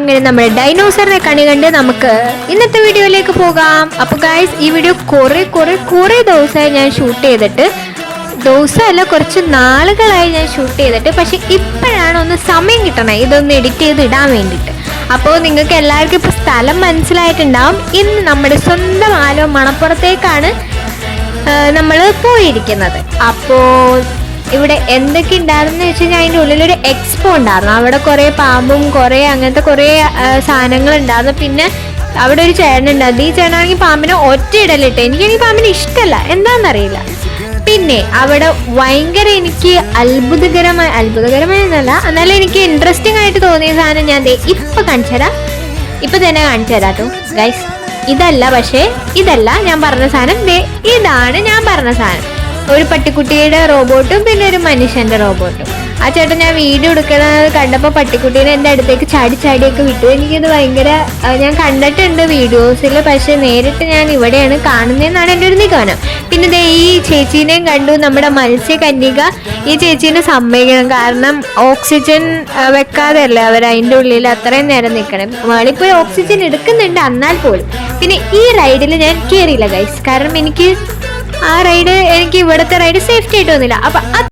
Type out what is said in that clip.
അങ്ങനെ നമ്മുടെ ഡൈനോസറിനെ കണി കണ്ട് നമുക്ക് ഇന്നത്തെ വീഡിയോയിലേക്ക് പോകാം. അപ്പോൾ ഗൈസ്, ഈ വീഡിയോ കുറേ ദിവസമായി ഞാൻ ഷൂട്ട് ചെയ്തിട്ട്, ദിവസമല്ല കുറച്ച് നാളുകളായി ഞാൻ ഷൂട്ട് ചെയ്തിട്ട്, പക്ഷെ ഇപ്പോഴാണ് ഒന്ന് സമയം കിട്ടണേ ഇതൊന്ന് എഡിറ്റ് ചെയ്ത് ഇടാൻ വേണ്ടിയിട്ട്. അപ്പോൾ നിങ്ങൾക്ക് എല്ലാവർക്കും ഇപ്പോൾ സ്ഥലം മനസ്സിലായിട്ടുണ്ടാവും. ഇന്ന് നമ്മുടെ സ്വന്തം ആലോ മണപ്പുറത്തേക്കാണ് നമ്മൾ പോയിരിക്കുന്നത്. അപ്പോൾ ഇവിടെ എന്തൊക്കെ ഉണ്ടായിരുന്നു വെച്ച് കഴിഞ്ഞാൽ അതിൻ്റെ ഉള്ളിലൊരു എക്സ്പോ ഉണ്ടായിരുന്നു. അവിടെ കുറേ പാമ്പും കുറേ അങ്ങനത്തെ കുറേ സാധനങ്ങൾ ഉണ്ടായിരുന്നു. പിന്നെ അവിടെ ഒരു ചേട്ടനുണ്ടായിരുന്നു. ഈ ചേട്ടനാണെങ്കിൽ പാമ്പിനെ ഒറ്റയിടലിട്ട്. എനിക്കാണെങ്കിൽ പാമ്പിനെ ഇഷ്ടമല്ല, എന്താണെന്നറിയില്ല. പിന്നെ അവിടെ ഭയങ്കര എനിക്ക് അത്ഭുതകരമായ എന്നല്ല, എന്നാലും എനിക്ക് ഇൻട്രസ്റ്റിംഗ് ആയിട്ട് തോന്നിയ സാധനം ഞാൻ ഇപ്പം തന്നെ കാണിച്ചു തരാം കേട്ടോ ഗൈസ്. ഇതല്ല ഞാൻ പറഞ്ഞ സാധനം. ഇതാണ് ഞാൻ പറഞ്ഞ സാധനം. ഒരു പട്ടിക്കുട്ടിയുടെ റോബോട്ടും പിന്നെ ഒരു മനുഷ്യന്റെ റോബോട്ടും. ആ ചേട്ടൻ ഞാൻ വീഡിയോ എടുക്കുന്നത് കണ്ടപ്പോൾ പട്ടിക്കുട്ടീനെ എൻ്റെ അടുത്തേക്ക് ചാടിയൊക്കെ വിട്ടു. എനിക്കിത് ഭയങ്കര, ഞാൻ കണ്ടിട്ടുണ്ട് വീഡിയോസിൽ, പക്ഷെ നേരിട്ട് ഞാൻ ഇവിടെയാണ് കാണുന്നതെന്നാണ് എൻ്റെ ഒരു നിഗമനം. പിന്നെ ഈ ചേച്ചീനെയും കണ്ടു, നമ്മുടെ മത്സ്യകന്യക. ഈ ചേച്ചീനെ സമ്മതിക്കണം, കാരണം ഓക്സിജൻ വെക്കാതെ അല്ലേ അവർ അതിൻ്റെ ഉള്ളിൽ അത്രയും നേരം നിൽക്കണം. മേളിപ്പോയി ഓക്സിജൻ എടുക്കുന്നുണ്ട് എന്നാൽ പോലും. പിന്നെ ഈ റൈഡിൽ ഞാൻ കയറിയില്ല ഗൈസ്, കാരണം എനിക്ക് ഇവിടുത്തെ റൈഡ് സേഫ്റ്റി ആയിട്ട് വന്നില്ല. അപ്പൊ